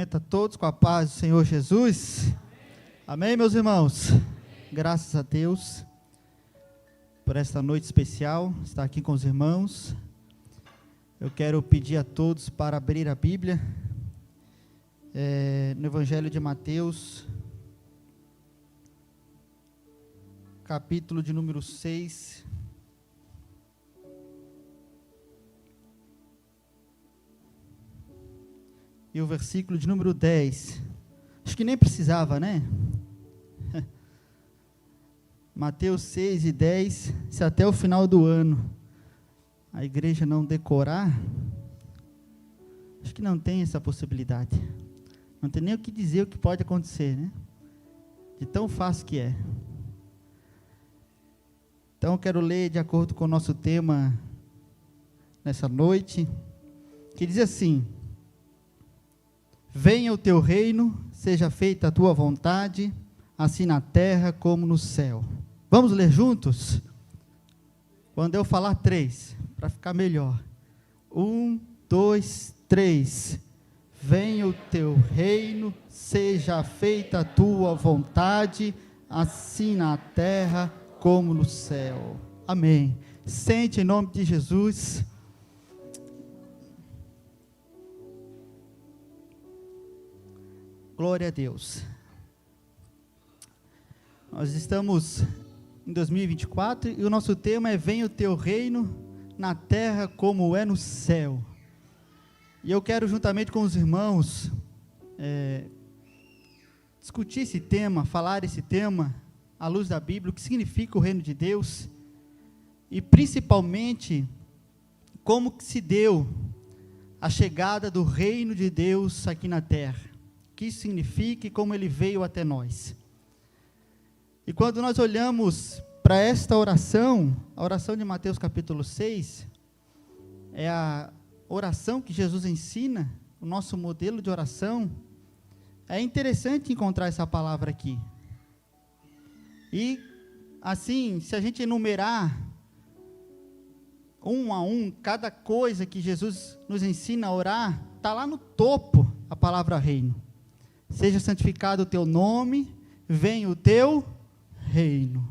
Cumprimento a todos com a paz do Senhor Jesus. Amém, meus irmãos? Graças a Deus por esta noite especial, estar aqui com os irmãos. Eu quero pedir a todos para abrir a Bíblia no Evangelho de Mateus, capítulo de número 6. E o versículo de número 10. Acho que nem precisava, né? Mateus 6 e 10. Se até o final do ano a igreja não decorar, acho que não tem essa possibilidade. Não tem nem o que dizer o que pode acontecer, né? De tão fácil que é. Então eu quero ler de acordo com o nosso tema nessa noite, que diz assim: venha o teu reino, seja feita a tua vontade, assim na terra como no céu. Vamos ler juntos? Quando eu falar 3, para ficar melhor. 1, 2, 3. Venha o teu reino, seja feita a tua vontade, assim na terra como no céu. Amém. Sente em nome de Jesus. Glória a Deus. Nós estamos em 2024 e o nosso tema é: venha o teu reino na terra como é no céu. E eu quero, juntamente com os irmãos, discutir esse tema, falar esse tema à luz da Bíblia, o que significa o reino de Deus e principalmente como que se deu a chegada do reino de Deus aqui na terra. O que isso significa e como ele veio até nós. E quando nós olhamos para esta oração, a oração de Mateus capítulo 6, é a oração que Jesus ensina, o nosso modelo de oração. É interessante encontrar essa palavra aqui. E, assim, se a gente enumerar um a um, cada coisa que Jesus nos ensina a orar, está lá no topo a palavra reino. Seja santificado o teu nome, venha o teu reino.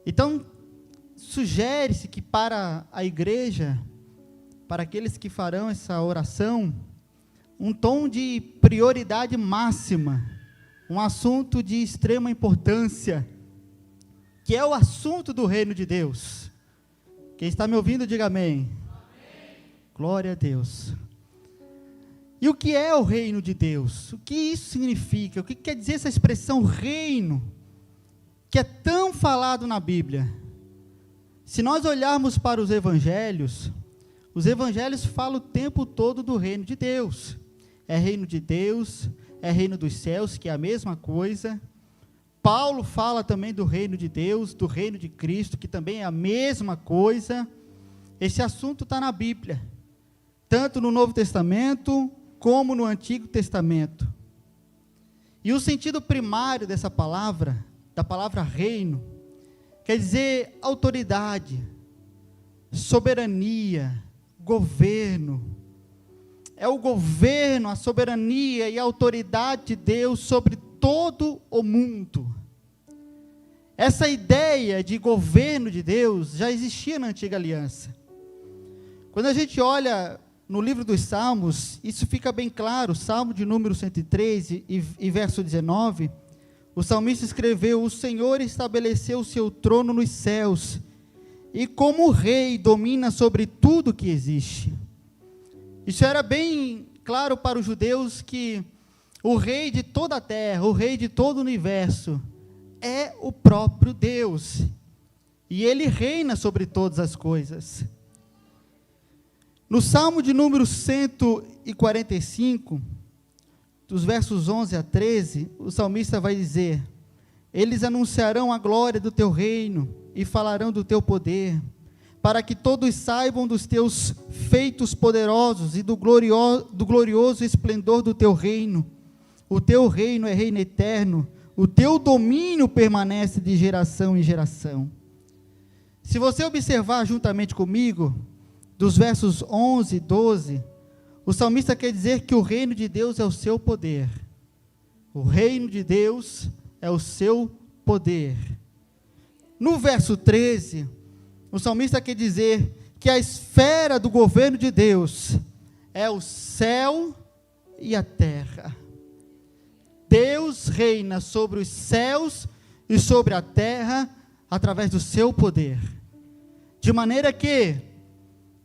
Então, sugere-se que para a igreja, para aqueles que farão essa oração, um tom de prioridade máxima, um assunto de extrema importância, que é o assunto do reino de Deus. Quem está me ouvindo, diga amém. Amém. Glória a Deus. E o que é o reino de Deus? O que isso significa? O que quer dizer essa expressão reino, que é tão falado na Bíblia? Se nós olharmos para os evangelhos falam o tempo todo do reino de Deus. É reino de Deus, é reino dos céus, que é a mesma coisa. Paulo fala também do reino de Deus, do reino de Cristo, que também é a mesma coisa. Esse assunto está na Bíblia, tanto no Novo Testamento, como no Antigo Testamento. E o sentido primário dessa palavra, da palavra reino, quer dizer autoridade, soberania, governo. É o governo, a soberania e a autoridade de Deus sobre todo o mundo. Essa ideia de governo de Deus já existia na Antiga Aliança. Quando a gente olha no livro dos Salmos, isso fica bem claro. Salmo de número 103 e verso 19, o salmista escreveu: o Senhor estabeleceu o seu trono nos céus, e como rei domina sobre tudo que existe. Isso era bem claro para os judeus, que o rei de toda a terra, o rei de todo o universo, é o próprio Deus, e ele reina sobre todas as coisas. No Salmo de número 145, dos versos 11 a 13, o salmista vai dizer: eles anunciarão a glória do teu reino e falarão do teu poder, para que todos saibam dos teus feitos poderosos e do glorioso esplendor do teu reino. O teu reino é reino eterno, o teu domínio permanece de geração em geração. Se você observar juntamente comigo, dos versos 11 e 12, O salmista quer dizer que o reino de Deus é o seu poder. O reino de Deus é o seu poder. No verso 13, o salmista quer dizer que a esfera do governo de Deus é o céu e a terra. Deus reina sobre os céus e sobre a terra através do seu poder. De maneira que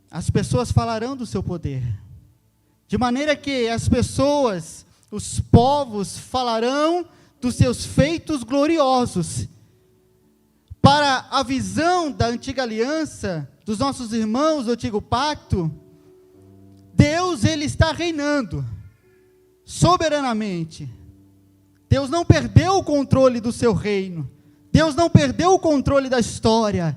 as pessoas falarão do seu poder. De maneira que as pessoas, os povos, falarão dos seus feitos gloriosos. Para a visão da antiga aliança, dos nossos irmãos do antigo pacto, Deus, Ele está reinando soberanamente. Deus não perdeu o controle do seu reino. Deus não perdeu o controle da história.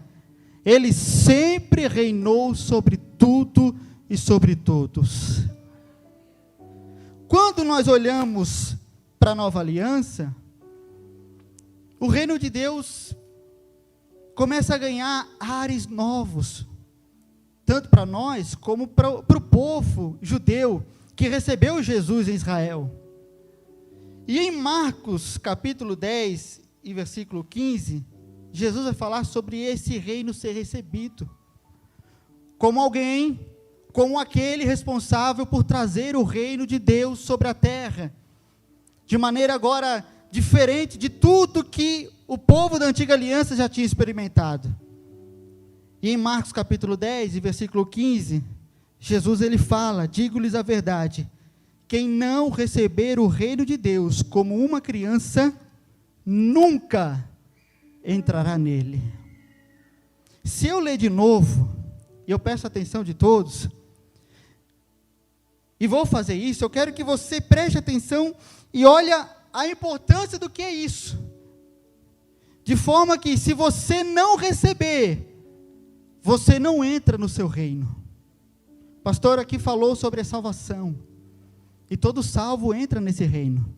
Ele sempre reinou sobre tudo e sobre todos. Quando nós olhamos para a nova aliança, o reino de Deus começa a ganhar ares novos, tanto para nós como para o povo judeu que recebeu Jesus em Israel. E em Marcos capítulo 10 e versículo 15, Jesus vai falar sobre esse reino ser recebido como alguém, como aquele responsável por trazer o reino de Deus sobre a terra, de maneira agora diferente de tudo que o povo da antiga aliança já tinha experimentado. E em Marcos capítulo 10 e versículo 15, Jesus ele fala: digo-lhes a verdade, quem não receber o reino de Deus como uma criança, nunca entrará nele. Se eu ler de novo, e eu peço a atenção de todos, e vou fazer isso, eu quero que você preste atenção e olhe a importância do que é isso. De forma que, se você não receber, você não entra no seu reino. O pastor aqui falou sobre a salvação. E todo salvo entra nesse reino.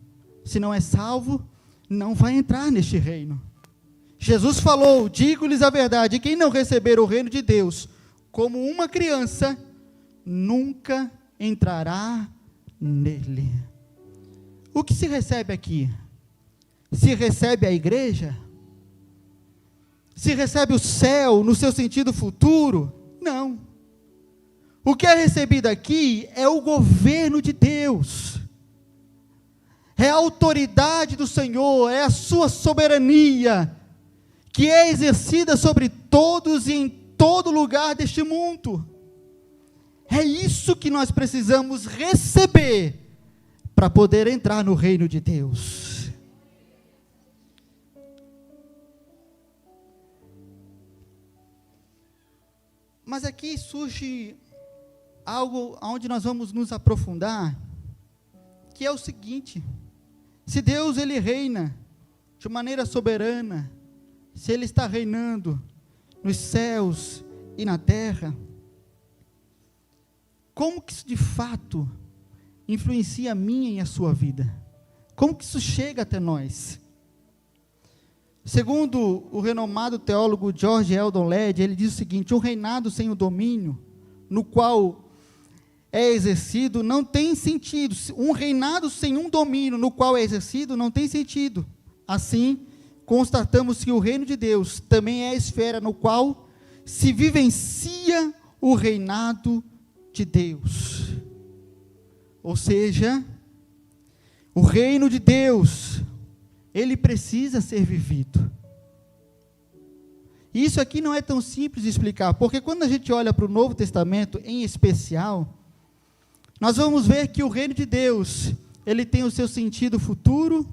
Se não é salvo, não vai entrar neste reino. Jesus falou: digo-lhes a verdade, quem não receber o reino de Deus como uma criança, nunca entrará nele. O que se recebe aqui? Se recebe a igreja? Se recebe o céu no seu sentido futuro? Não. O que é recebido aqui é o governo de Deus, é a autoridade do Senhor, é a sua soberania, que é exercida sobre todos e em todo lugar deste mundo. É isso que nós precisamos receber para poder entrar no reino de Deus. Mas aqui surge algo onde nós vamos nos aprofundar, que é o seguinte: se Deus ele reina de maneira soberana, se Ele está reinando nos céus e na terra, como que isso de fato influencia a minha e a sua vida? Como que isso chega até nós? Segundo o renomado teólogo George Eldon Ladd, ele diz o seguinte: um reinado sem o domínio, no qual é exercido, não tem sentido. Um reinado sem um domínio, no qual é exercido, não tem sentido. Assim, constatamos que o reino de Deus também é a esfera no qual se vivencia o reinado de Deus. Ou seja, o reino de Deus, ele precisa ser vivido. Isso aqui não é tão simples de explicar, porque quando a gente olha para o Novo Testamento, em especial, nós vamos ver que o reino de Deus, ele tem o seu sentido futuro,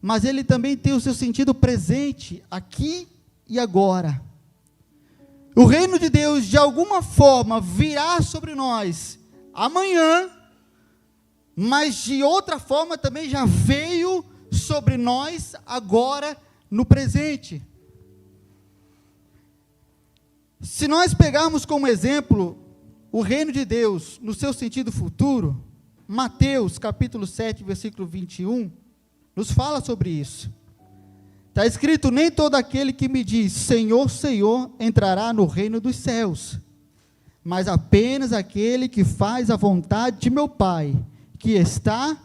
mas ele também tem o seu sentido presente, aqui e agora. O reino de Deus, de alguma forma, virá sobre nós amanhã, mas de outra forma também já veio sobre nós agora, no presente. Se nós pegarmos como exemplo o reino de Deus no seu sentido futuro, Mateus capítulo 7, versículo 21, nos fala sobre isso. Está escrito: nem todo aquele que me diz Senhor, Senhor, entrará no reino dos céus, mas apenas aquele que faz a vontade de meu Pai, que está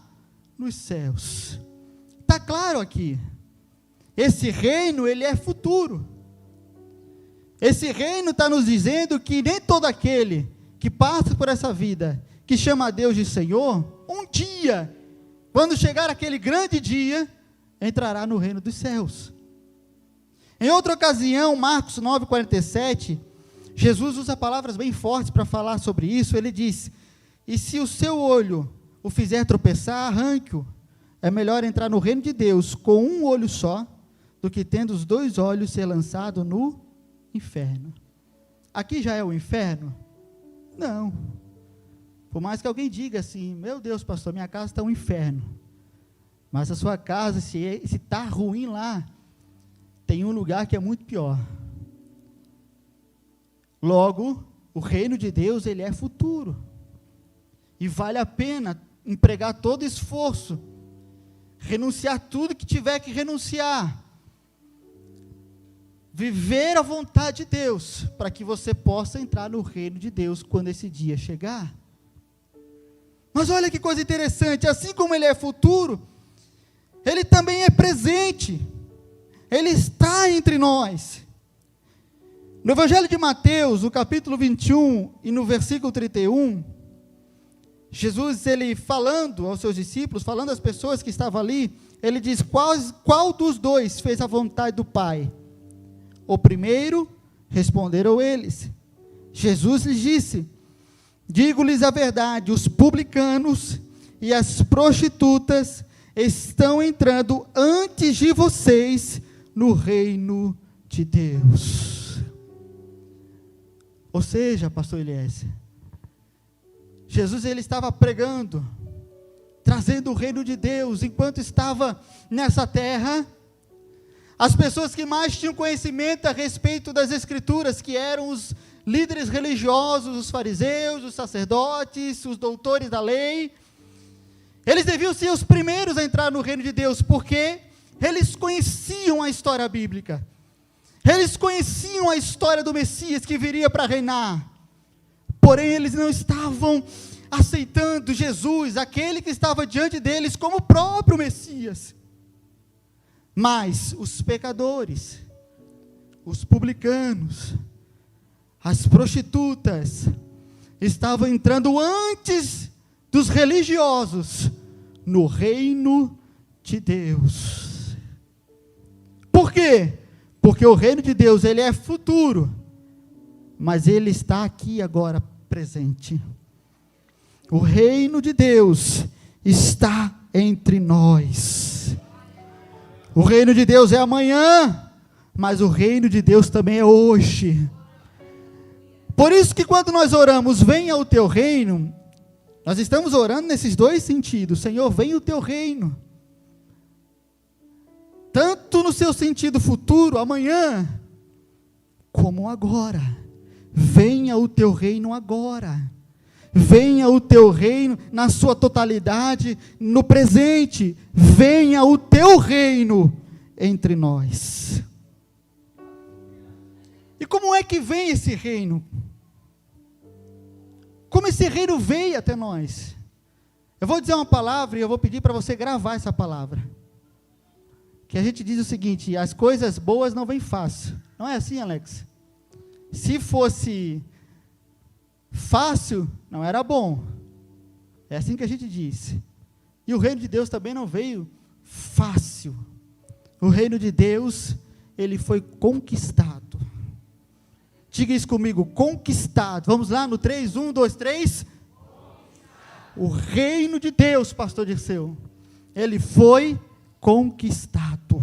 nos céus. Está claro aqui. Esse reino, ele é futuro. Esse reino está nos dizendo que nem todo aquele que passa por essa vida, que chama a Deus de Senhor, um dia, quando chegar aquele grande dia, entrará no reino dos céus. Em outra ocasião, Marcos 9,47, Jesus usa palavras bem fortes para falar sobre isso. Ele diz: e se o seu olho o fizer tropeçar, arranque-o. É melhor entrar no reino de Deus com um olho só, do que tendo os 2 olhos ser lançado no inferno. Aqui já é o inferno? Não. Por mais que alguém diga assim: meu Deus, pastor, minha casa está um inferno. Mas a sua casa, se está ruim lá, tem um lugar que é muito pior. Logo, o reino de Deus, ele é futuro. E vale a pena empregar todo esforço, renunciar tudo que tiver que renunciar, viver a vontade de Deus, para que você possa entrar no reino de Deus quando esse dia chegar. Mas olha que coisa interessante, assim como ele é futuro, ele também é presente, ele está entre nós. No Evangelho de Mateus, no capítulo 21 e no versículo 31, Jesus, ele falando aos seus discípulos, falando às pessoas que estavam ali, ele diz: qual dos 2 fez a vontade do Pai? O primeiro, responderam eles. Jesus lhes disse: digo-lhes a verdade, os publicanos e as prostitutas estão entrando antes de vocês no reino de Deus. Ou seja, pastor Eliézer, Jesus, ele estava pregando, trazendo o reino de Deus, enquanto estava nessa terra. As pessoas que mais tinham conhecimento a respeito das Escrituras, que eram os líderes religiosos, os fariseus, os sacerdotes, os doutores da lei, eles deviam ser os primeiros a entrar no reino de Deus, porque eles conheciam a história bíblica, eles conheciam a história do Messias que viria para reinar, porém eles não estavam aceitando Jesus, aquele que estava diante deles, como o próprio Messias. Mas os pecadores, os publicanos, as prostitutas, estavam entrando antes dos religiosos no reino de Deus. Por quê? Porque o reino de Deus, ele é futuro, mas ele está aqui agora presente. O reino de Deus está entre nós. O reino de Deus é amanhã, mas o reino de Deus também é hoje. Por isso que quando nós oramos, venha o teu reino, nós estamos orando nesses 2 sentidos. Senhor, venha o teu reino. Tanto no seu sentido futuro, amanhã, como agora. Venha o teu reino agora. Venha o teu reino na sua totalidade, no presente. Venha o teu reino entre nós. E como é que vem esse reino? Como esse reino veio até nós? Eu vou dizer uma palavra e eu vou pedir para você gravar essa palavra. Que a gente diz o seguinte: as coisas boas não vêm fácil. Não é assim, Alex? Se fosse fácil, não era bom. É assim que a gente diz. E o reino de Deus também não veio fácil. O reino de Deus, ele foi conquistado. Diga isso comigo: conquistado. Vamos lá no 3, 1, 2, 3. O reino de Deus, pastor Dirceu, ele foi conquistado.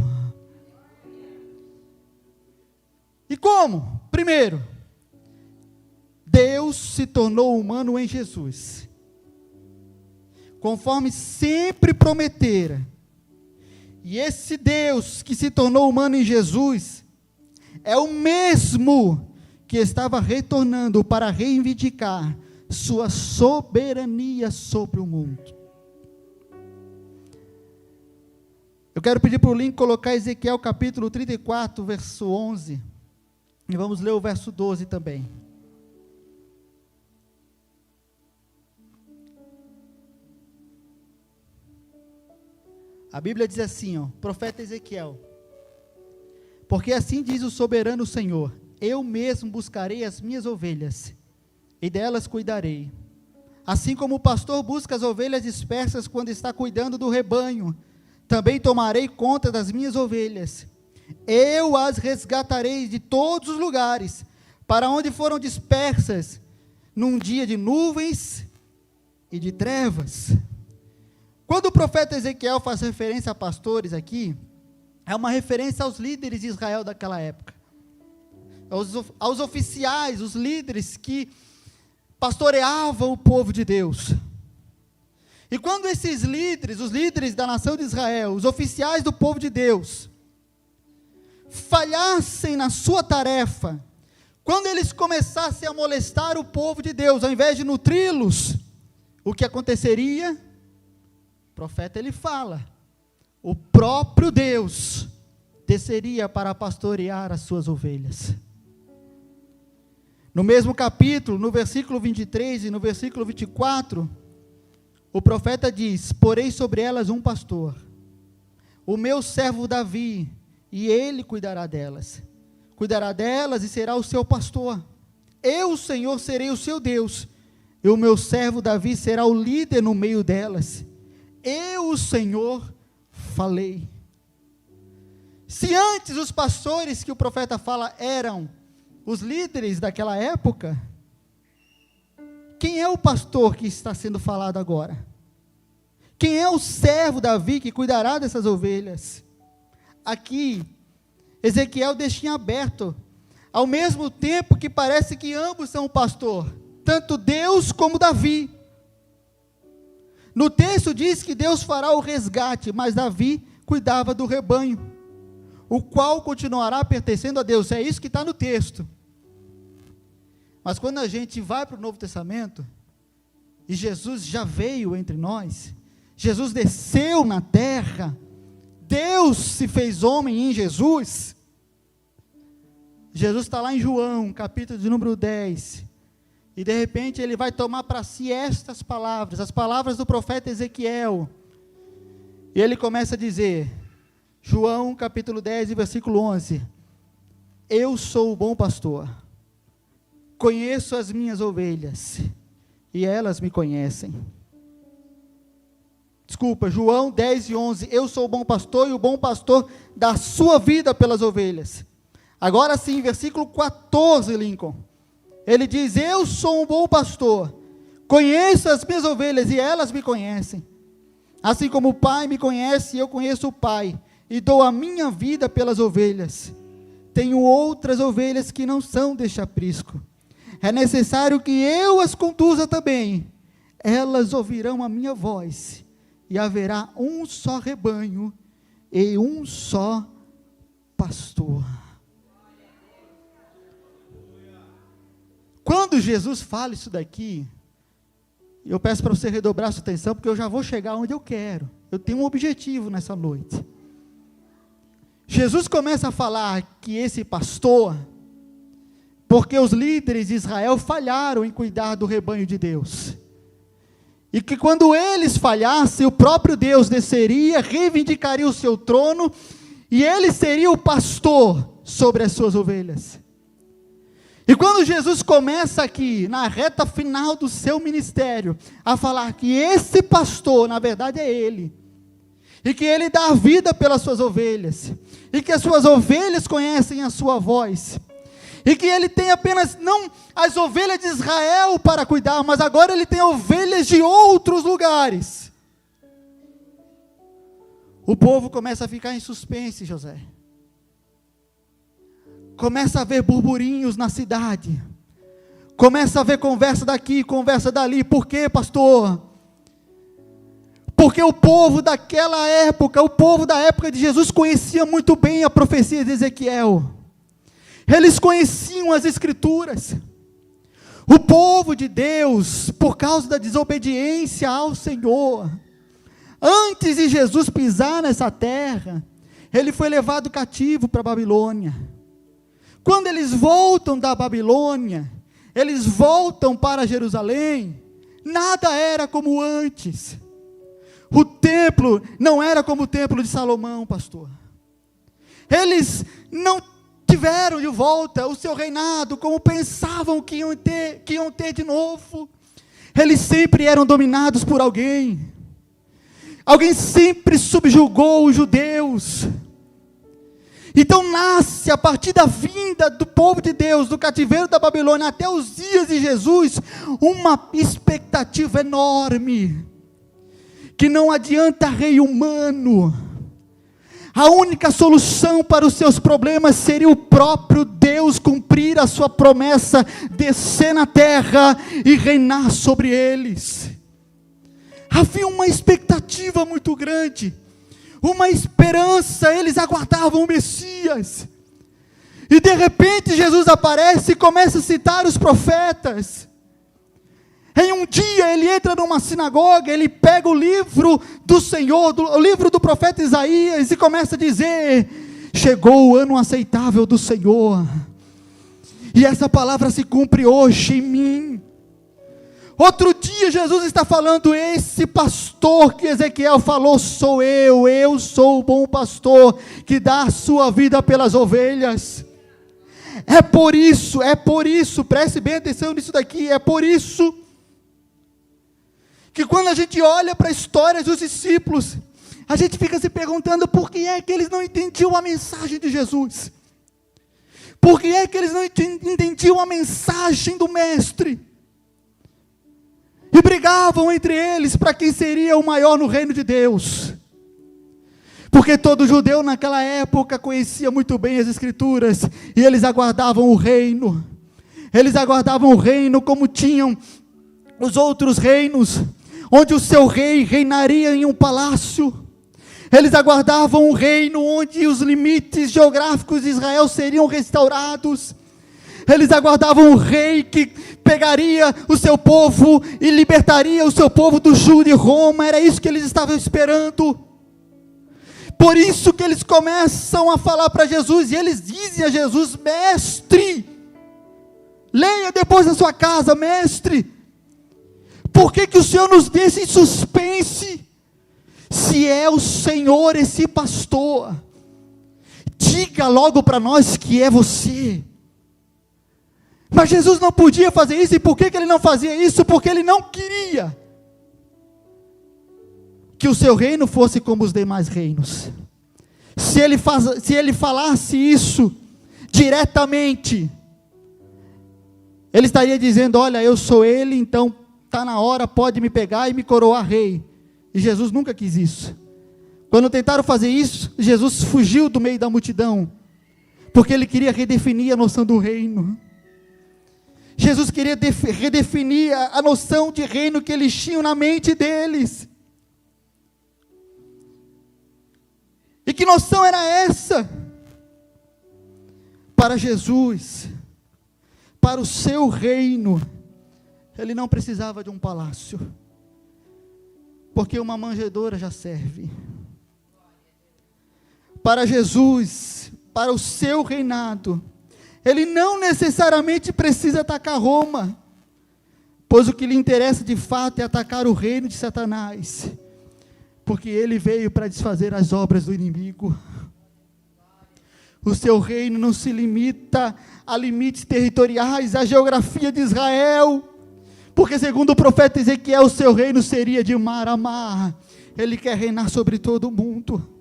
E como? Primeiro, Deus se tornou humano em Jesus, conforme sempre prometera. E esse Deus que se tornou humano em Jesus é o mesmo que estava retornando para reivindicar sua soberania sobre o mundo. Eu quero pedir para o Link colocar Ezequiel capítulo 34, verso 11, e vamos ler o verso 12 também. A Bíblia diz assim, profeta Ezequiel: porque assim diz o soberano Senhor, eu mesmo buscarei as minhas ovelhas, e delas cuidarei. Assim como o pastor busca as ovelhas dispersas quando está cuidando do rebanho, também tomarei conta das minhas ovelhas. Eu as resgatarei de todos os lugares, para onde foram dispersas, num dia de nuvens e de trevas. Quando o profeta Ezequiel faz referência a pastores aqui, é uma referência aos líderes de Israel daquela época, aos oficiais, os líderes que pastoreavam o povo de Deus. E quando esses líderes, os líderes da nação de Israel, os oficiais do povo de Deus, falhassem na sua tarefa, quando eles começassem a molestar o povo de Deus, ao invés de nutri-los, o que aconteceria? O profeta ele fala, o próprio Deus desceria para pastorear as suas ovelhas. No mesmo capítulo, no versículo 23 e no versículo 24, o profeta diz: porei sobre elas um pastor, o meu servo Davi, e ele cuidará delas e será o seu pastor. Eu, o Senhor, serei o seu Deus, e o meu servo Davi será o líder no meio delas. Eu, o Senhor, falei. Se antes os pastores que o profeta fala eram os líderes daquela época, quem é o pastor que está sendo falado agora? Quem é o servo Davi que cuidará dessas ovelhas? Aqui, Ezequiel deixa em aberto, ao mesmo tempo que parece que ambos são o pastor, tanto Deus como Davi. No texto diz que Deus fará o resgate, mas Davi cuidava do rebanho, o qual continuará pertencendo a Deus. É isso que está no texto. Mas quando a gente vai para o Novo Testamento, e Jesus já veio entre nós, Jesus desceu na terra, Deus se fez homem em Jesus. Jesus está lá em João, capítulo de número 10, e de repente ele vai tomar para si estas palavras, as palavras do profeta Ezequiel, e ele começa a dizer, João capítulo 10 e versículo 11, eu sou o bom pastor, conheço as minhas ovelhas, e elas me conhecem. Desculpa, João 10 e 11, eu sou o bom pastor, e o bom pastor dá sua vida pelas ovelhas. Agora sim, versículo 14, Lincoln, ele diz, eu sou um bom pastor, conheço as minhas ovelhas, e elas me conhecem, assim como o Pai me conhece, e eu conheço o Pai, e dou a minha vida pelas ovelhas. Tenho outras ovelhas que não são deste aprisco, é necessário que eu as conduza também, elas ouvirão a minha voz, e haverá um só rebanho, e um só pastor. Quando Jesus fala isso daqui, eu peço para você redobrar sua atenção, porque eu já vou chegar onde eu quero, eu tenho um objetivo nessa noite. Jesus começa a falar que esse pastor, porque os líderes de Israel falharam em cuidar do rebanho de Deus, e que quando eles falhassem, o próprio Deus desceria, reivindicaria o seu trono, e ele seria o pastor sobre as suas ovelhas. E quando Jesus começa aqui, na reta final do seu ministério, a falar que esse pastor, na verdade é ele, e que ele dá a vida pelas suas ovelhas, e que as suas ovelhas conhecem a sua voz, e que ele tem apenas, não as ovelhas de Israel para cuidar, mas agora ele tem ovelhas de outros lugares. O povo começa a ficar em suspense, José. Começa a ver burburinhos na cidade, começa a ver conversa daqui, conversa dali. Por quê, pastor? Porque o povo daquela época, o povo da época de Jesus conhecia muito bem a profecia de Ezequiel, eles conheciam as escrituras. O povo de Deus, por causa da desobediência ao Senhor, antes de Jesus pisar nessa terra, ele foi levado cativo para a Babilônia. Quando eles voltam da Babilônia, eles voltam para Jerusalém, nada era como antes. O templo não era como o templo de Salomão, pastor. Eles não tiveram de volta o seu reinado como pensavam que iam ter de novo. Eles sempre eram dominados por alguém. Alguém sempre subjugou os judeus. Então nasce, a partir da vinda do povo de Deus, do cativeiro da Babilônia, até os dias de Jesus, uma expectativa enorme, que não adianta rei humano. A única solução para os seus problemas seria o próprio Deus cumprir a sua promessa, descer na terra e reinar sobre eles. Havia uma expectativa muito grande, uma esperança, eles aguardavam o Messias, e de repente Jesus aparece e começa a citar os profetas. Em um dia ele entra numa sinagoga, ele pega o livro do Senhor, o livro do profeta Isaías, e começa a dizer: chegou o ano aceitável do Senhor, e essa palavra se cumpre hoje em mim. Outro dia Jesus está falando: esse pastor que Ezequiel falou sou eu sou o bom pastor, que dá a sua vida pelas ovelhas. É por isso, preste bem atenção nisso daqui, é por isso, que quando a gente olha para a história dos discípulos, a gente fica se perguntando por que é que eles não entendiam a mensagem de Jesus, por que é que eles não entendiam a mensagem do Mestre, e brigavam entre eles para quem seria o maior no reino de Deus, porque todo judeu naquela época conhecia muito bem as Escrituras, e eles aguardavam o reino como tinham os outros reinos, onde o seu rei reinaria em um palácio. Eles aguardavam um reino onde os limites geográficos de Israel seriam restaurados. Eles aguardavam um rei que pegaria o seu povo e libertaria o seu povo do jugo de Roma. Era isso que eles estavam esperando. Por isso que eles começam a falar para Jesus, e eles dizem a Jesus: mestre, leia depois na sua casa, mestre, por que o Senhor nos deixa em suspense? Se é o Senhor esse pastor, diga logo para nós que é você. Mas Jesus não podia fazer isso. E por que ele não fazia isso? Porque ele não queria que o seu reino fosse como os demais reinos. Se ele falasse isso diretamente, ele estaria dizendo: olha, eu sou ele, então está na hora, pode me pegar e me coroar rei. E Jesus nunca quis isso. Quando tentaram fazer isso, Jesus fugiu do meio da multidão, porque ele queria redefinir a noção do reino. Jesus queria redefinir a noção de reino que eles tinham na mente deles. E que noção era essa? Para Jesus, para o seu reino, ele não precisava de um palácio, porque uma manjedoura já serve. Para Jesus, para o seu reinado, ele não necessariamente precisa atacar Roma, pois o que lhe interessa de fato é atacar o reino de Satanás, porque ele veio para desfazer as obras do inimigo. O seu reino não se limita a limites territoriais, à geografia de Israel, porque segundo o profeta Ezequiel, o seu reino seria de mar a mar. Ele quer reinar sobre todo o mundo.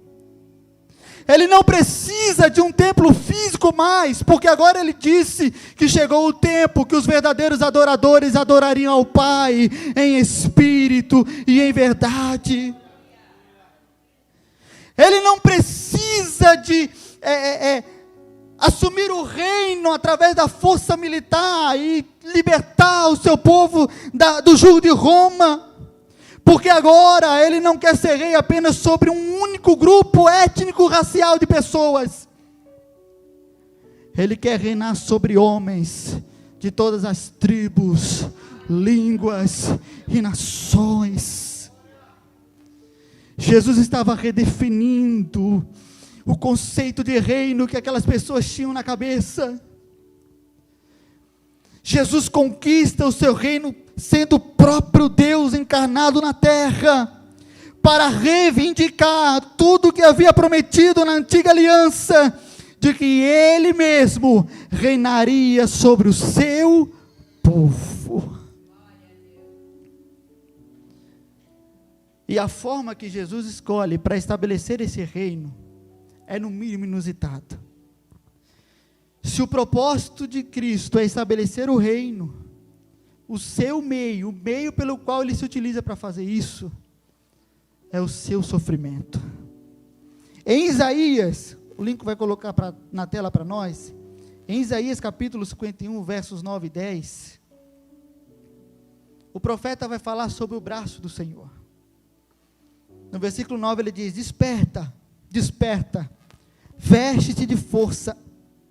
Ele não precisa de um templo físico mais, porque agora ele disse que chegou o tempo que os verdadeiros adoradores adorariam ao Pai em espírito e em verdade. Ele não precisa de assumir o reino através da força militar e libertar o seu povo do jugo de Roma, porque agora ele não quer ser rei apenas sobre um único grupo étnico, racial de pessoas. Ele quer reinar sobre homens de todas as tribos, línguas e nações. Jesus estava redefinindo o conceito de reino que aquelas pessoas tinham na cabeça. Jesus conquista o seu reino sendo o próprio Deus encarnado na terra, para reivindicar tudo que havia prometido na antiga aliança, de que ele mesmo reinaria sobre o seu povo. E a forma que Jesus escolhe para estabelecer esse reino é no mínimo inusitado. Se o propósito de Cristo é estabelecer o reino, o seu meio, o meio pelo qual ele se utiliza para fazer isso, é o seu sofrimento. Em Isaías, o Lincoln vai colocar na tela para nós, em Isaías capítulo 51, versos 9 e 10, o profeta vai falar sobre o braço do Senhor. No versículo 9 ele diz: desperta, desperta, veste-te de força,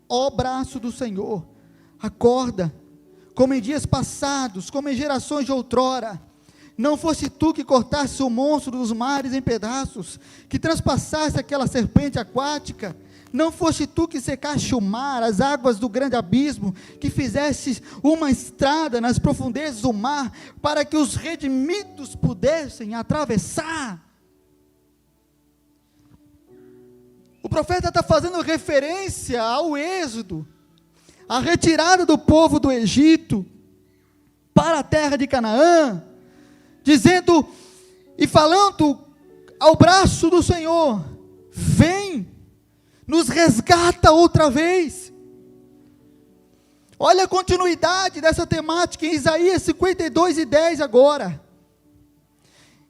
ó braço do Senhor, acorda, como em dias passados, como em gerações de outrora. Não fosse tu que cortasse o monstro dos mares em pedaços, que transpassasse aquela serpente aquática? Não foste tu que secaste o mar, as águas do grande abismo, que fizeste uma estrada nas profundezas do mar, para que os redimidos pudessem atravessar? O profeta está fazendo referência ao êxodo, a retirada do povo do Egito para a terra de Canaã, dizendo e falando ao braço do Senhor: vem, nos resgata outra vez. Olha a continuidade dessa temática em Isaías 52 e 10 agora.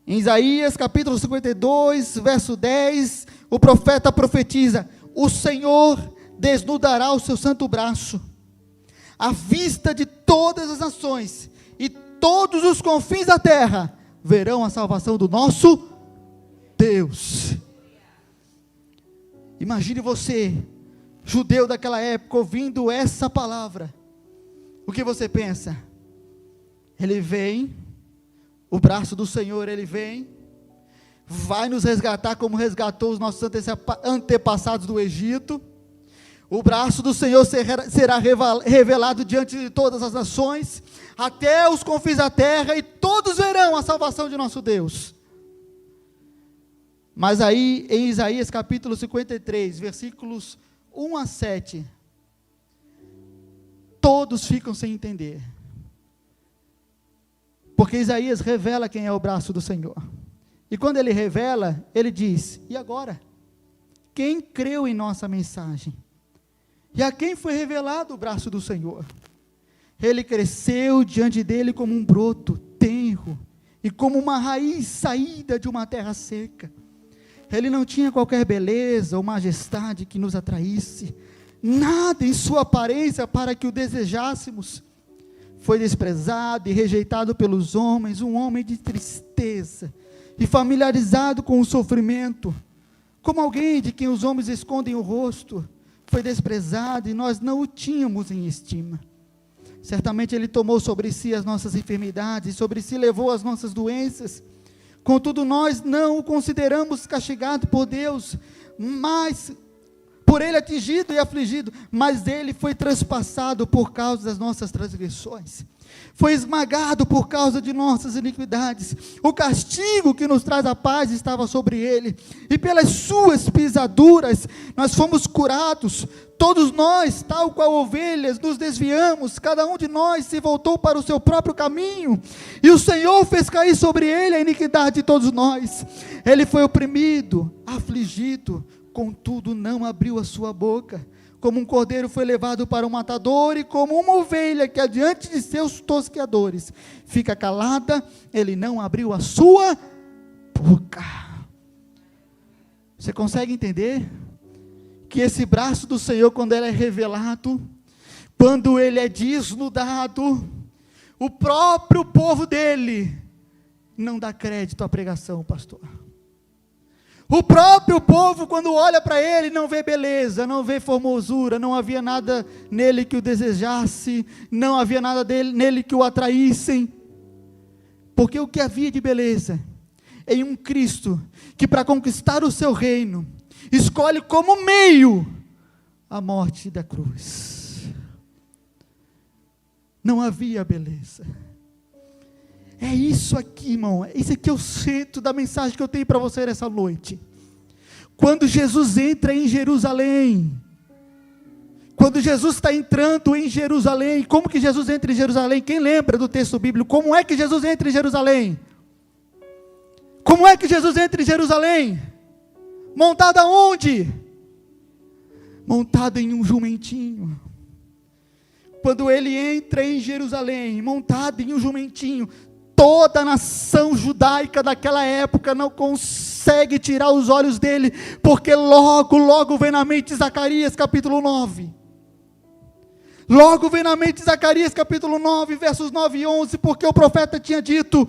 Em Isaías capítulo 52, verso 10, o profeta profetiza: o Senhor desnudará o seu santo braço, à vista de todas as nações, e todos os confins da terra verão a salvação do nosso Deus. Imagine você, judeu daquela época, ouvindo essa palavra. O que você pensa? Ele vem, o braço do Senhor, ele vem, vai nos resgatar como resgatou os nossos antepassados do Egito. O braço do Senhor será revelado diante de todas as nações, até os confins da terra, e todos verão a salvação de nosso Deus. Mas aí, em Isaías capítulo 53, versículos 1 a 7, todos ficam sem entender, porque Isaías revela quem é o braço do Senhor, e quando ele revela, ele diz: e agora? Quem creu em nossa mensagem? E a quem foi revelado o braço do Senhor? Ele cresceu diante dele como um broto tenro, e como uma raiz saída de uma terra seca. Ele não tinha qualquer beleza ou majestade que nos atraísse, nada em sua aparência para que o desejássemos. Foi desprezado e rejeitado pelos homens, um homem de tristeza, e familiarizado com o sofrimento, como alguém de quem os homens escondem o rosto. Foi desprezado e nós não o tínhamos em estima. Certamente ele tomou sobre si as nossas enfermidades, e sobre si levou as nossas doenças. Contudo, nós não o consideramos castigado por Deus, mas por ele atingido e afligido, mas ele foi transpassado por causa das nossas transgressões, foi esmagado por causa de nossas iniquidades. O castigo que nos traz a paz estava sobre ele, e pelas suas pisaduras nós fomos curados. Todos nós, tal qual ovelhas, nos desviamos, cada um de nós se voltou para o seu próprio caminho, e o Senhor fez cair sobre ele a iniquidade de todos nós. Ele foi oprimido, afligido, contudo não abriu a sua boca. Como um cordeiro foi levado para o matador, e como uma ovelha que adiante de seus tosqueadores fica calada, ele não abriu a sua boca. Você consegue entender? Que esse braço do Senhor, quando ele é revelado, quando ele é desnudado, o próprio povo dele não dá crédito à pregação, pastor. O próprio povo, quando olha para ele, não vê beleza, não vê formosura, não havia nada nele que o desejasse, não havia nada nele que o atraíssem, porque o que havia de beleza em um Cristo, que para conquistar o seu reino, escolhe como meio a morte da cruz. Não havia beleza. É isso aqui, irmão. Isso aqui é o centro da mensagem que eu tenho para você nessa noite. Quando Jesus entra em Jerusalém, quando Jesus está entrando em Jerusalém, como que Jesus entra em Jerusalém? Quem lembra do texto bíblico? Como é que Jesus entra em Jerusalém? Como é que Jesus entra em Jerusalém? Montado aonde? Montado em um jumentinho. Quando ele entra em Jerusalém, montado em um jumentinho, toda a nação judaica daquela época não consegue tirar os olhos dele, porque logo vem na mente Zacarias capítulo 9. Logo vem na mente Zacarias capítulo 9, versos 9 e 11, porque o profeta tinha dito: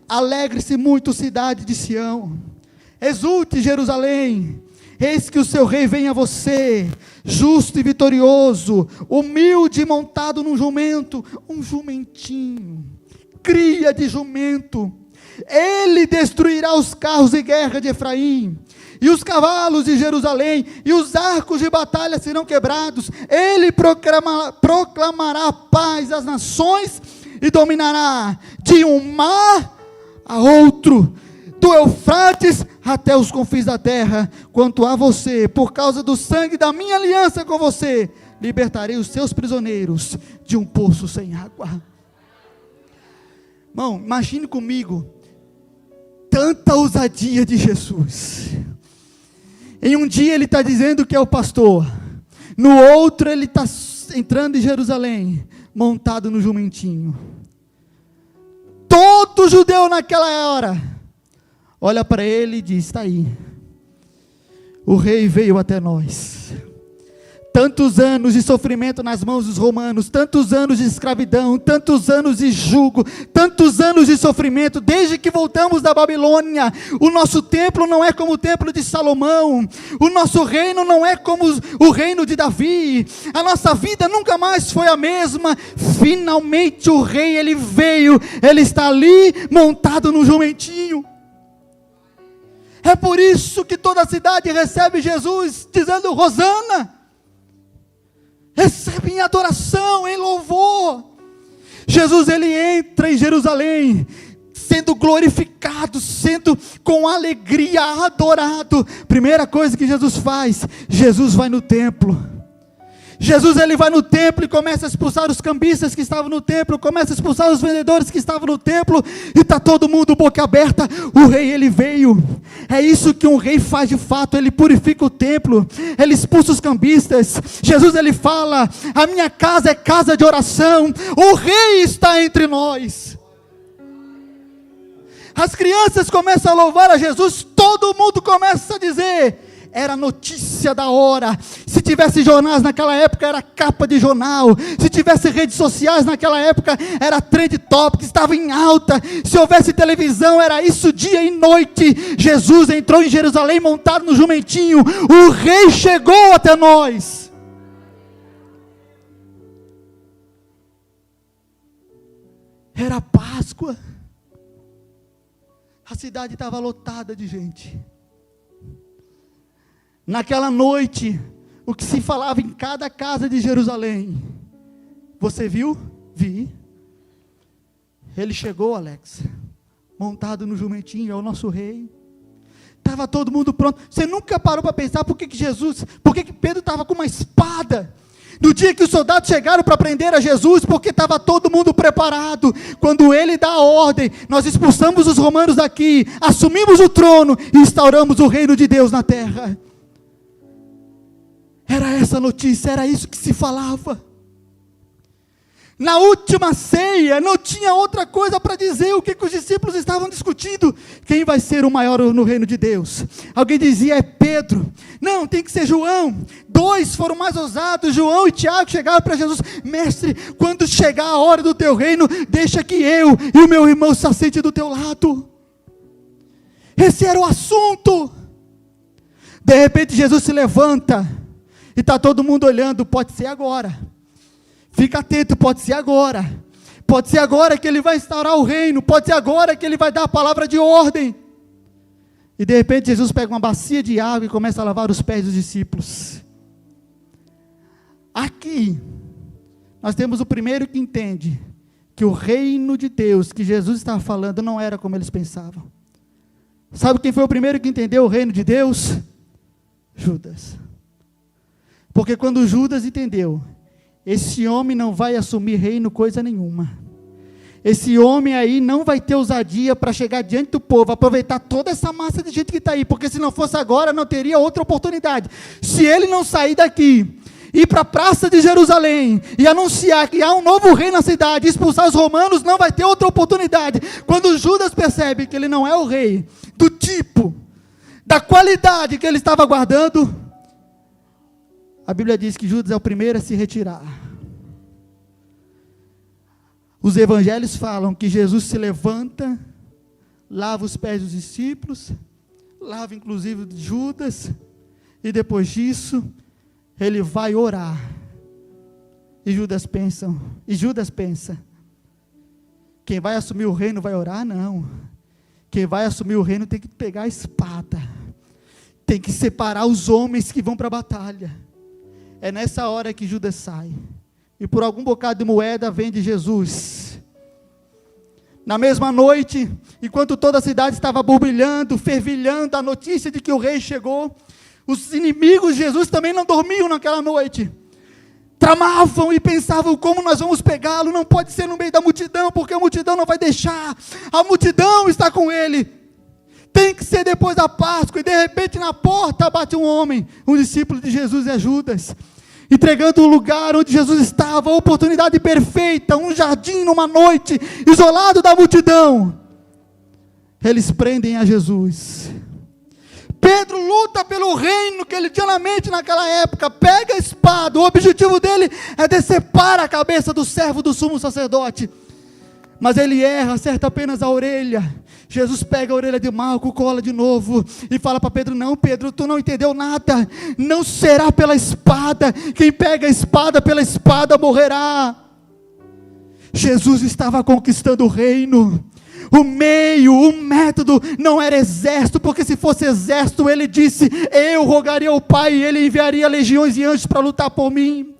alegre-se muito, cidade de Sião, exulte Jerusalém, eis que o seu rei vem a você, justo e vitorioso, humilde e montado num jumento, um jumentinho, cria de jumento. Ele destruirá os carros de guerra de Efraim, e os cavalos de Jerusalém, e os arcos de batalha serão quebrados. Ele proclamará paz às nações, e dominará de um mar a outro, do Eufrates até os confins da terra. Quanto a você, por causa do sangue da minha aliança com você, libertarei os seus prisioneiros de um poço sem água. Irmão, imagine comigo, tanta ousadia de Jesus. Em um dia ele está dizendo que é o pastor, no outro ele está entrando em Jerusalém, montado no jumentinho. Todo judeu naquela hora olha para ele e diz: está aí, o rei veio até nós. Tantos anos de sofrimento nas mãos dos romanos, tantos anos de escravidão, tantos anos de jugo, tantos anos de sofrimento, desde que voltamos da Babilônia. O nosso templo não é como o templo de Salomão, o nosso reino não é como o reino de Davi, a nossa vida nunca mais foi a mesma. Finalmente o rei, ele veio, ele está ali montado no jumentinho. É por isso que toda a cidade recebe Jesus, dizendo: Hosana. Recebe em adoração, em louvor. Jesus, ele entra em Jerusalém, sendo glorificado, sendo com alegria adorado. Primeira coisa que Jesus faz, Jesus vai no templo. Jesus, ele vai no templo e começa a expulsar os cambistas que estavam no templo, começa a expulsar os vendedores que estavam no templo, e está todo mundo boca aberta. O rei, ele veio. É isso que um rei faz de fato, ele purifica o templo, ele expulsa os cambistas. Jesus, ele fala: a minha casa é casa de oração, o rei está entre nós. As crianças começam a louvar a Jesus, todo mundo começa a dizer. Era notícia da hora. Se tivesse jornais naquela época, era capa de jornal. Se tivesse redes sociais naquela época, era trend topic, estava em alta. Se houvesse televisão, era isso dia e noite. Jesus entrou em Jerusalém montado no jumentinho. O rei chegou até nós. Era Páscoa. A cidade estava lotada de gente. Naquela noite, o que se falava em cada casa de Jerusalém, você viu? Vi. Ele chegou, Alex, montado no jumentinho, é o nosso rei. Estava todo mundo pronto. Você nunca parou para pensar por que Pedro estava com uma espada? No dia que os soldados chegaram para prender a Jesus, porque estava todo mundo preparado. Quando ele dá a ordem, nós expulsamos os romanos daqui, assumimos o trono e instauramos o reino de Deus na terra. Era essa notícia, era isso que se falava. Na última ceia, não tinha outra coisa para dizer. O que os discípulos estavam discutindo? Quem vai ser o maior no reino de Deus? Alguém dizia: é Pedro. Não, tem que ser João. 2 foram mais ousados, João e Tiago chegaram para Jesus: mestre, quando chegar a hora do teu reino, deixa que eu e o meu irmão se assente do teu lado. Esse era o assunto. De repente Jesus se levanta, e está todo mundo olhando. Pode ser agora, fica atento, pode ser agora que ele vai instaurar o reino, pode ser agora que ele vai dar a palavra de ordem. E de repente Jesus pega uma bacia de água e começa a lavar os pés dos discípulos. Aqui, nós temos o primeiro que entende que o reino de Deus, que Jesus estava falando, não era como eles pensavam. Sabe quem foi o primeiro que entendeu o reino de Deus? Judas. Porque quando Judas entendeu, esse homem não vai assumir reino coisa nenhuma. Esse homem aí não vai ter ousadia para chegar diante do povo, aproveitar toda essa massa de gente que está aí, porque se não fosse agora, não teria outra oportunidade. Se ele não sair daqui, ir para a praça de Jerusalém, e anunciar que há um novo rei na cidade, expulsar os romanos, não vai ter outra oportunidade. Quando Judas percebe que ele não é o rei, do tipo, da qualidade que ele estava aguardando, a Bíblia diz que Judas é o primeiro a se retirar. Os evangelhos falam que Jesus se levanta, lava os pés dos discípulos, lava inclusive de Judas, e depois disso, ele vai orar. E Judas pensa, quem vai assumir o reino vai orar? Não. Quem vai assumir o reino tem que pegar a espada, tem que separar os homens que vão para a batalha. É nessa hora que Judas sai, e por algum bocado de moeda vende Jesus. Na mesma noite, enquanto toda a cidade estava borbulhando, fervilhando a notícia de que o rei chegou, os inimigos de Jesus também não dormiam naquela noite. Tramavam e pensavam, como nós vamos pegá-lo? Não pode ser no meio da multidão, porque a multidão não vai deixar. A multidão está com ele. Tem que ser depois da Páscoa. E de repente na porta bate um homem, um discípulo de Jesus, é Judas, entregando o lugar onde Jesus estava, a oportunidade perfeita, um jardim numa noite, isolado da multidão. Eles prendem a Jesus. Pedro luta pelo reino que ele tinha na mente naquela época, pega a espada, o objetivo dele é decepar a cabeça do servo do sumo sacerdote, mas ele erra, acerta apenas a orelha. Jesus pega a orelha de Malco, cola de novo, e fala para Pedro, não Pedro, tu não entendeu nada, não será pela espada, quem pega a espada pela espada morrerá. Jesus estava conquistando o reino. O meio, o método não era exército, porque se fosse exército, ele disse, eu rogaria ao Pai, e ele enviaria legiões de anjos para lutar por mim.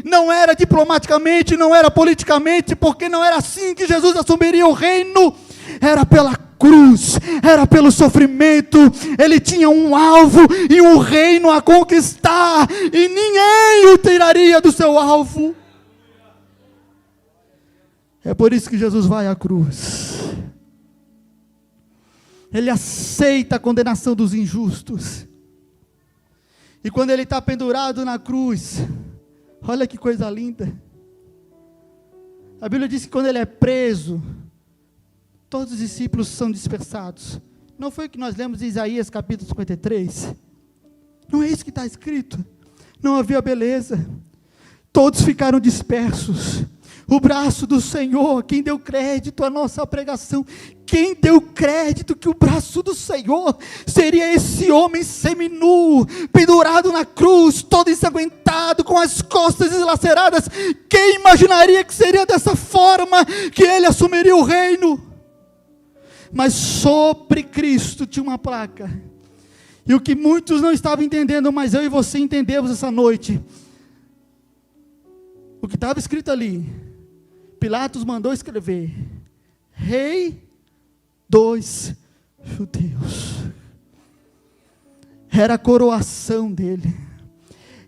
Não era diplomaticamente, não era politicamente, porque não era assim que Jesus assumiria o reino. Era pela cruz, era pelo sofrimento. Ele tinha um alvo e um reino a conquistar, e ninguém o tiraria do seu alvo. É por isso que Jesus vai à cruz. Ele aceita a condenação dos injustos. E quando ele está pendurado na cruz, olha que coisa linda. A Bíblia diz que quando ele é preso, todos os discípulos são dispersados. Não foi o que nós lemos em Isaías capítulo 53? Não é isso que está escrito? Não havia beleza. Todos ficaram dispersos. O braço do Senhor, quem deu crédito à nossa pregação, quem deu crédito que o braço do Senhor seria esse homem seminu, pendurado na cruz, todo ensanguentado, com as costas dilaceradas? Quem imaginaria que seria dessa forma que ele assumiria o reino? Mas sobre Cristo tinha uma placa, e o que muitos não estavam entendendo, mas eu e você entendemos essa noite, o que estava escrito ali, Pilatos mandou escrever, Rei dos Judeus. Era a coroação dele,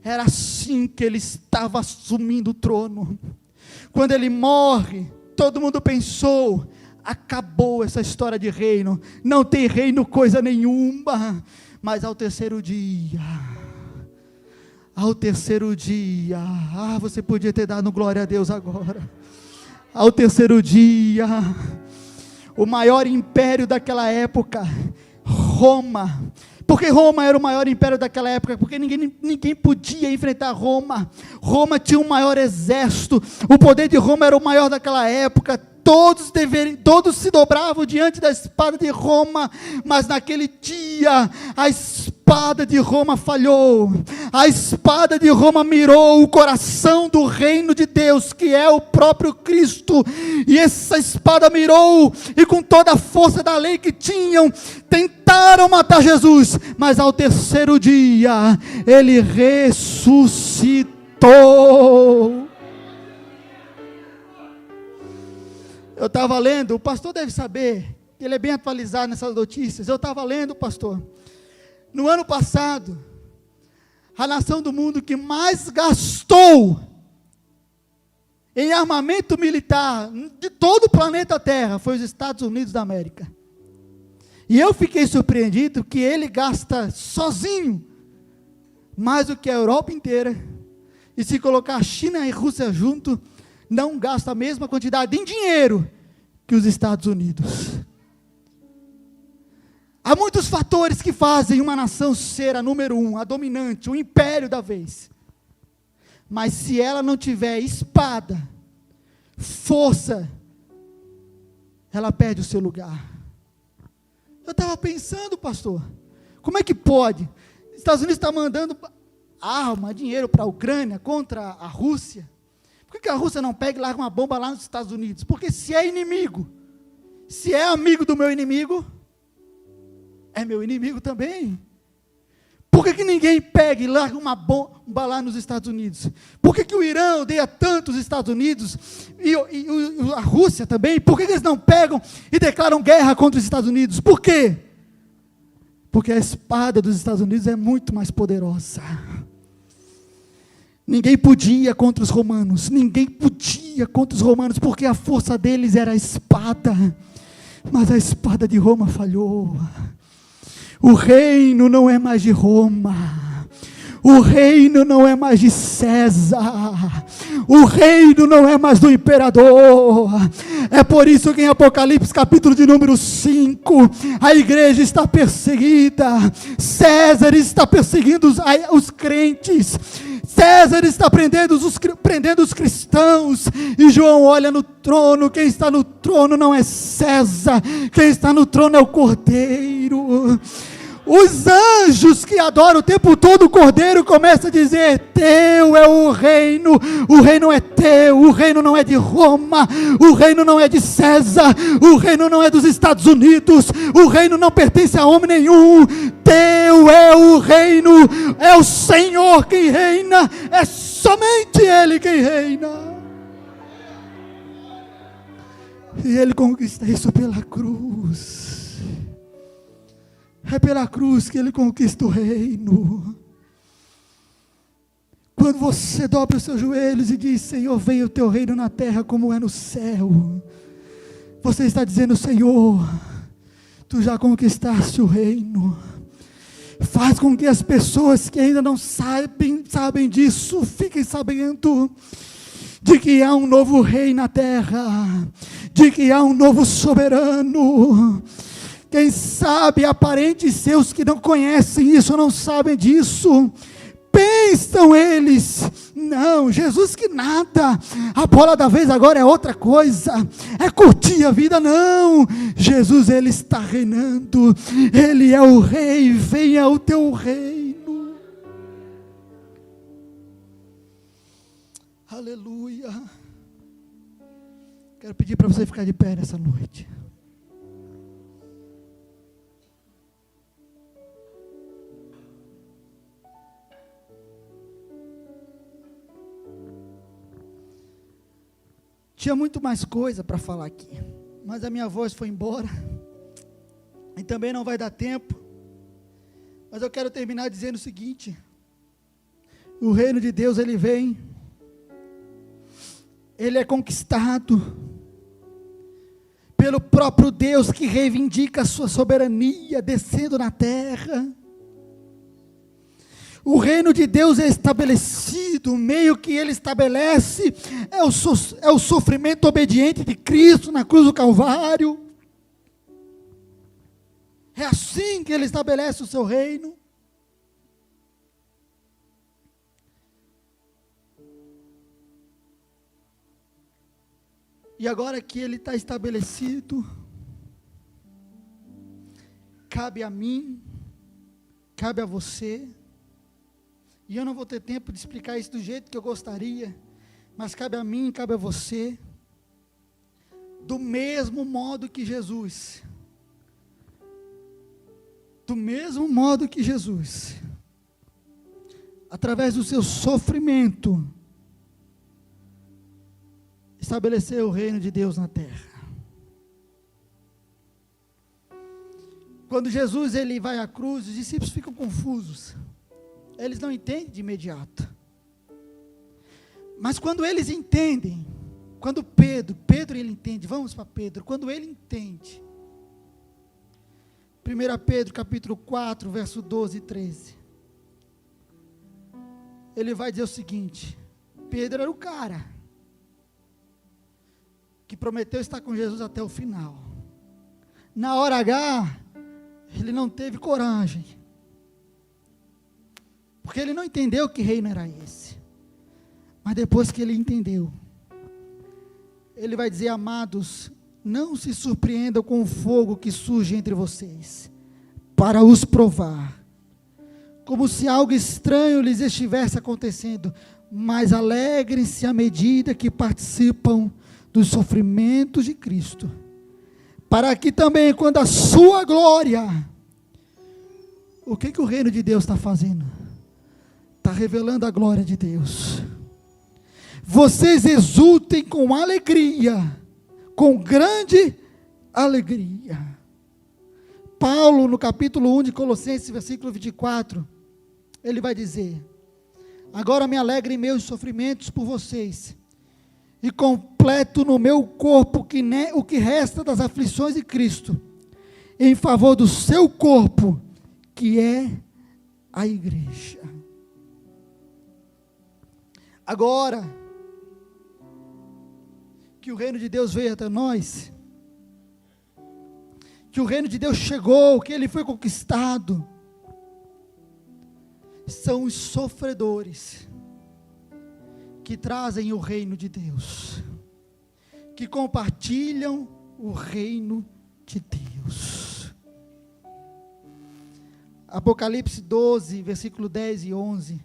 era assim que ele estava assumindo o trono. Quando ele morre, todo mundo pensou, acabou essa história de reino, não tem reino coisa nenhuma. Mas ao terceiro dia, você podia ter dado glória a Deus agora. Ao terceiro dia, o maior império daquela época, Roma. Porque Roma era o maior império daquela época, porque ninguém podia enfrentar Roma. Roma tinha um maior exército, o poder de Roma era o maior daquela época. Todos se dobravam diante da espada de Roma, mas naquele dia, a espada de Roma falhou, a espada de Roma mirou o coração do reino de Deus, que é o próprio Cristo, e essa espada mirou, e com toda a força da lei que tinham, tentaram matar Jesus, mas ao terceiro dia, ele ressuscitou. Eu estava lendo, o pastor deve saber, ele é bem atualizado nessas notícias. Eu estava lendo, pastor, no ano passado, a nação do mundo que mais gastou em armamento militar de todo o planeta Terra foi os Estados Unidos da América. E eu fiquei surpreendido que ele gasta sozinho mais do que a Europa inteira. E se colocar China e Rússia junto, não gasta a mesma quantidade em dinheiro que os Estados Unidos. Há muitos fatores que fazem uma nação ser a número 1, a dominante, o império da vez. Mas se ela não tiver espada, força, ela perde o seu lugar. Eu estava pensando, pastor, como é que pode? Os Estados Unidos está mandando arma, dinheiro para a Ucrânia contra a Rússia. Por que a Rússia não pega e larga uma bomba lá nos Estados Unidos? Porque se é inimigo, se é amigo do meu inimigo, é meu inimigo também. Por que ninguém pega e larga uma bomba lá nos Estados Unidos? Por que o Irã odeia tanto os Estados Unidos e a Rússia também? Por que eles não pegam e declaram guerra contra os Estados Unidos? Por quê? Porque a espada dos Estados Unidos é muito mais poderosa. Ninguém podia contra os romanos, porque a força deles era a espada, mas a espada de Roma falhou. O reino não é mais de Roma, o reino não é mais de César, o reino não é mais do imperador. É por isso que em Apocalipse capítulo de número 5, a igreja está perseguida, César está perseguindo os crentes, César está prendendo os cristãos, e João olha no trono, quem está no trono não é César, quem está no trono é o Cordeiro. Os anjos que adoram o tempo todo o Cordeiro começam a dizer: teu é o reino é teu, o reino não é de Roma, o reino não é de César, o reino não é dos Estados Unidos, o reino não pertence a homem nenhum, teu é o reino, é o Senhor quem reina, é somente Ele quem reina. E Ele conquista isso pela cruz. É pela cruz que Ele conquista o reino. Quando você dobra os seus joelhos e diz: Senhor, venha o teu reino na terra como é no céu, você está dizendo: Senhor, tu já conquistaste o reino. Faz com que as pessoas que ainda não sabem disso, fiquem sabendo de que há um novo rei na terra, de que há um novo soberano. Quem sabe, aparentes seus que não conhecem isso, não sabem disso, pensam eles: não, Jesus que nada, a bola da vez agora é outra coisa, é curtir a vida. Não, Jesus, Ele está reinando, Ele é o rei, venha o teu reino. Aleluia. Quero pedir para você ficar de pé nessa noite. Tinha muito mais coisa para falar aqui, mas a minha voz foi embora, e também não vai dar tempo. Mas eu quero terminar dizendo o seguinte: o reino de Deus, ele vem, ele é conquistado pelo próprio Deus, que reivindica a sua soberania descendo na terra. O reino de Deus é estabelecido, o meio que Ele estabelece é o sofrimento obediente de Cristo na cruz do Calvário. É assim que Ele estabelece o seu reino. E agora que Ele está estabelecido, cabe a mim, cabe a você. E eu não vou ter tempo de explicar isso do jeito que eu gostaria, mas cabe a mim, cabe a você, do mesmo modo que Jesus, através do seu sofrimento, estabeleceu o reino de Deus na terra. Quando Jesus ele vai à cruz, os discípulos ficam confusos. Eles não entendem de imediato. Mas quando eles entendem, quando Pedro ele entende, vamos para Pedro, quando ele entende, 1 Pedro capítulo 4, verso 12 e 13, ele vai dizer o seguinte: Pedro era o cara que prometeu estar com Jesus até o final. Na hora H, ele não teve coragem, porque ele não entendeu que reino era esse. Mas depois que ele entendeu, ele vai dizer: amados, não se surpreendam com o fogo que surge entre vocês, para os provar, como se algo estranho lhes estivesse acontecendo, mas alegrem-se à medida que participam dos sofrimentos de Cristo, para que também, quando a sua glória, o que o reino de Deus está fazendo? Está revelando a glória de Deus. Vocês exultem com alegria, com grande alegria. Paulo, no capítulo 1 de Colossenses, versículo 24, ele vai dizer: agora me alegro em meus sofrimentos por vocês, e completo no meu corpo o que resta das aflições de Cristo, em favor do seu corpo, que é a igreja. Agora que o reino de Deus veio até nós, que o reino de Deus chegou, que ele foi conquistado, são os sofredores que trazem o reino de Deus, que compartilham o reino de Deus. Apocalipse 12, versículo 10 e 11,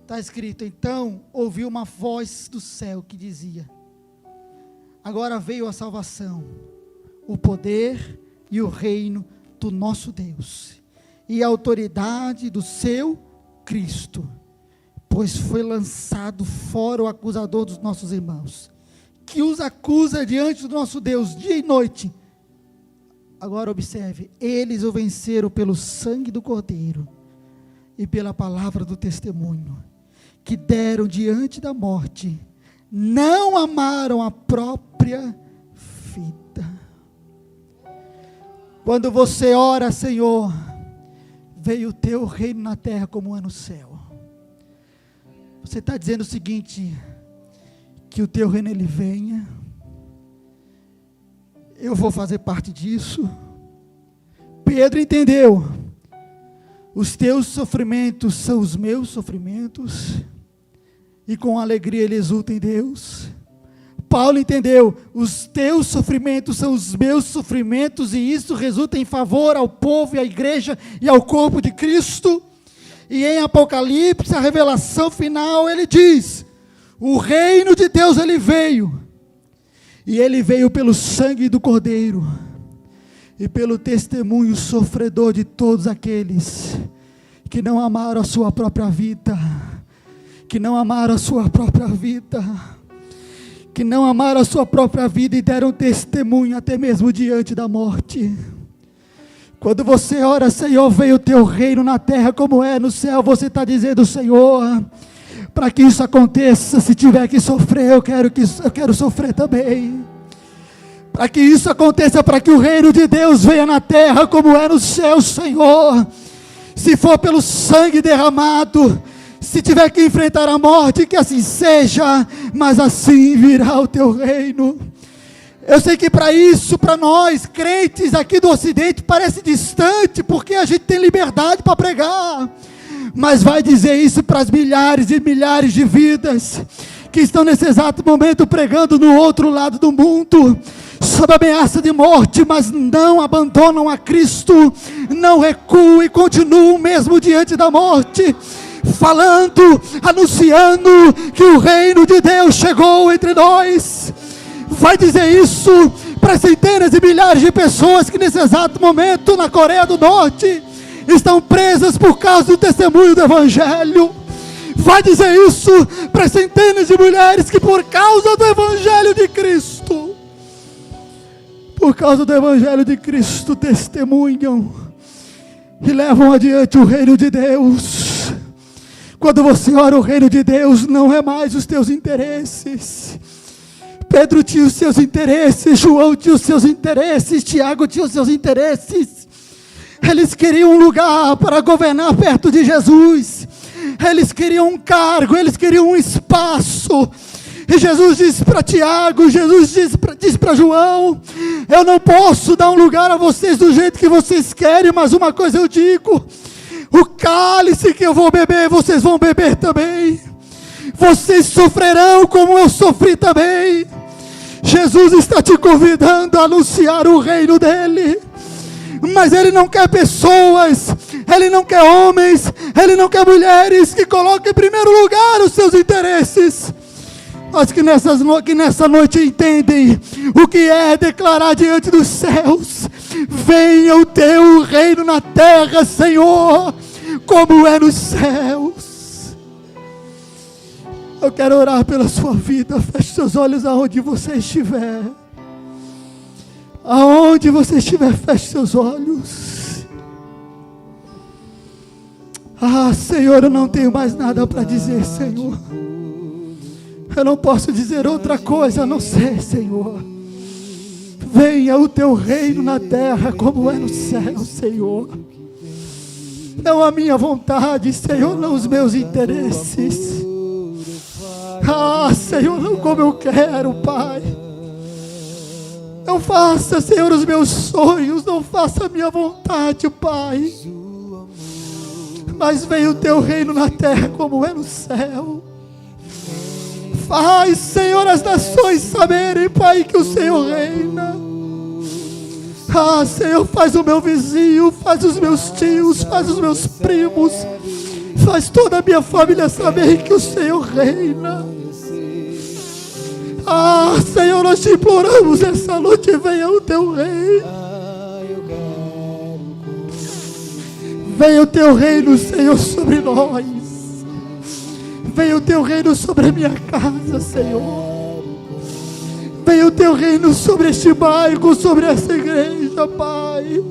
está escrito: então ouvi uma voz do céu que dizia: agora veio a salvação, o poder e o reino do nosso Deus, e a autoridade do seu Cristo, pois foi lançado fora o acusador dos nossos irmãos, que os acusa diante do nosso Deus dia e noite. Agora observe, eles o venceram pelo sangue do Cordeiro, e pela palavra do testemunho, que deram diante da morte, não amaram a própria vida. Quando você ora: Senhor, veio o teu reino na terra como é no céu, você está dizendo o seguinte: que o teu reino ele venha, eu vou fazer parte disso. Pedro entendeu: os teus sofrimentos são os meus sofrimentos, e com alegria ele exulta em Deus. Paulo entendeu: os teus sofrimentos são os meus sofrimentos, e isso resulta em favor ao povo e à igreja e ao corpo de Cristo. E em Apocalipse, a revelação final, ele diz: o reino de Deus ele veio, e ele veio pelo sangue do Cordeiro, e pelo testemunho sofredor de todos aqueles que não amaram a sua própria vida, que não amaram a sua própria vida, que não amaram a sua própria vida e deram testemunho até mesmo diante da morte. Quando você ora: Senhor, veio o teu reino na terra como é no céu, você está dizendo: Senhor, para que isso aconteça, se tiver que sofrer, eu quero sofrer também. Para que isso aconteça, para que o reino de Deus venha na terra como é no céu, Senhor, se for pelo sangue derramado, se tiver que enfrentar a morte, que assim seja, mas assim virá o teu reino. Eu sei que para isso, para nós, crentes aqui do Ocidente, parece distante, porque a gente tem liberdade para pregar, mas vai dizer isso para as milhares e milhares de vidas, que estão nesse exato momento pregando no outro lado do mundo, sob ameaça de morte, mas não abandonam a Cristo, não recuam e continuam mesmo diante da morte, falando, anunciando que o reino de Deus chegou entre nós. Vai dizer isso para centenas e milhares de pessoas que nesse exato momento na Coreia do Norte estão presas por causa do testemunho do Evangelho. Vai dizer isso para centenas de mulheres que por causa do Evangelho de Cristo, por por causa do Evangelho de Cristo, testemunham e levam adiante o reino de Deus. Quando você ora, o reino de Deus não é mais os teus interesses. Pedro tinha os seus interesses, João tinha os seus interesses, Tiago tinha os seus interesses. Eles queriam um lugar para governar perto de Jesus. Eles queriam um cargo, eles queriam um espaço. E Jesus disse para Tiago, Jesus disse para João: eu não posso dar um lugar a vocês do jeito que vocês querem, mas uma coisa eu digo: o cálice que eu vou beber, vocês vão beber também. Vocês sofrerão como eu sofri também. Jesus está te convidando a anunciar o reino dele. Mas Ele não quer pessoas, Ele não quer homens, Ele não quer mulheres que coloquem em primeiro lugar os seus interesses. Mas que nessa noite entendem o que é declarar diante dos céus: venha o teu reino na terra, Senhor, como é nos céus. Eu quero orar pela sua vida. Feche seus olhos aonde você estiver. Aonde você estiver, feche seus olhos. Ah, Senhor, eu não tenho mais nada para dizer, Senhor. Eu não posso dizer outra coisa a não ser, Senhor: venha o teu reino na terra como é no céu, Senhor. Não a minha vontade, Senhor, não os meus interesses. Ah, Senhor, não como eu quero, Pai. Não faça, Senhor, os meus sonhos, não faça a minha vontade, Pai. Mas venha o teu reino na terra como é no céu. Faz, Senhor, as nações saberem, Pai, que o Senhor reina. Ah, Senhor, faz o meu vizinho, faz os meus tios, faz os meus primos, faz toda a minha família saber que o Senhor reina. Ah, Senhor, nós te imploramos essa noite: venha o teu reino. Venha o teu reino, Senhor, sobre nós. Venha o teu reino sobre a minha casa, Senhor. Venha o teu reino sobre este bairro, sobre essa igreja, Pai.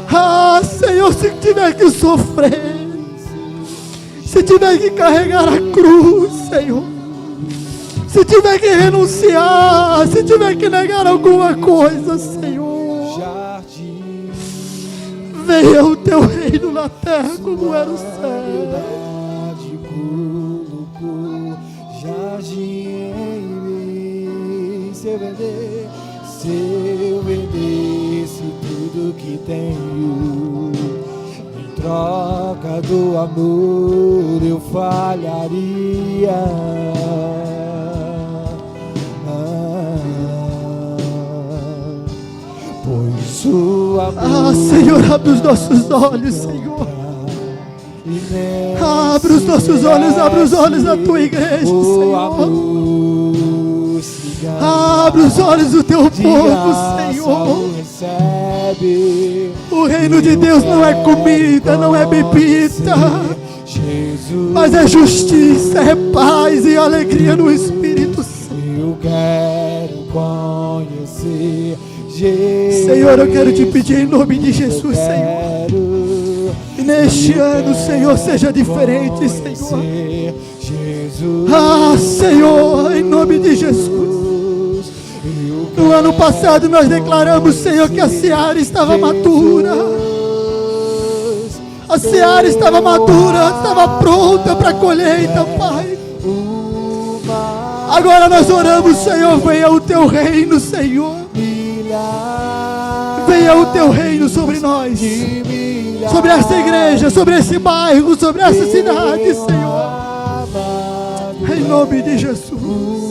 Ah, Senhor, se tiver que sofrer, se tiver que carregar a cruz, Senhor, se tiver que renunciar, se tiver que negar alguma coisa, Senhor, venha o teu reino na terra como é no céu. Se eu vendesse tudo que tenho, em troca do amor eu falharia. Pois o amor, Senhor, abre os nossos olhos, Senhor. Abre os nossos olhos, abre os olhos da tua igreja, Senhor. Abre os olhos do teu povo, Senhor. O reino de Deus não é comida, não é bebida, mas é justiça, é paz e alegria no Espírito Santo. Eu quero conhecer Jesus. Senhor, eu quero te pedir em nome de Jesus, Senhor, que neste ano, Senhor, seja diferente, Senhor. Ah, Senhor, em nome de Jesus. No ano passado nós declaramos, Senhor, que a seara estava madura. A seara estava madura, estava pronta para a colheita, Pai. Agora nós oramos, Senhor, venha o teu reino, Senhor. Venha o teu reino sobre nós, sobre essa igreja, sobre esse bairro, sobre essa cidade, Senhor. Em nome de Jesus.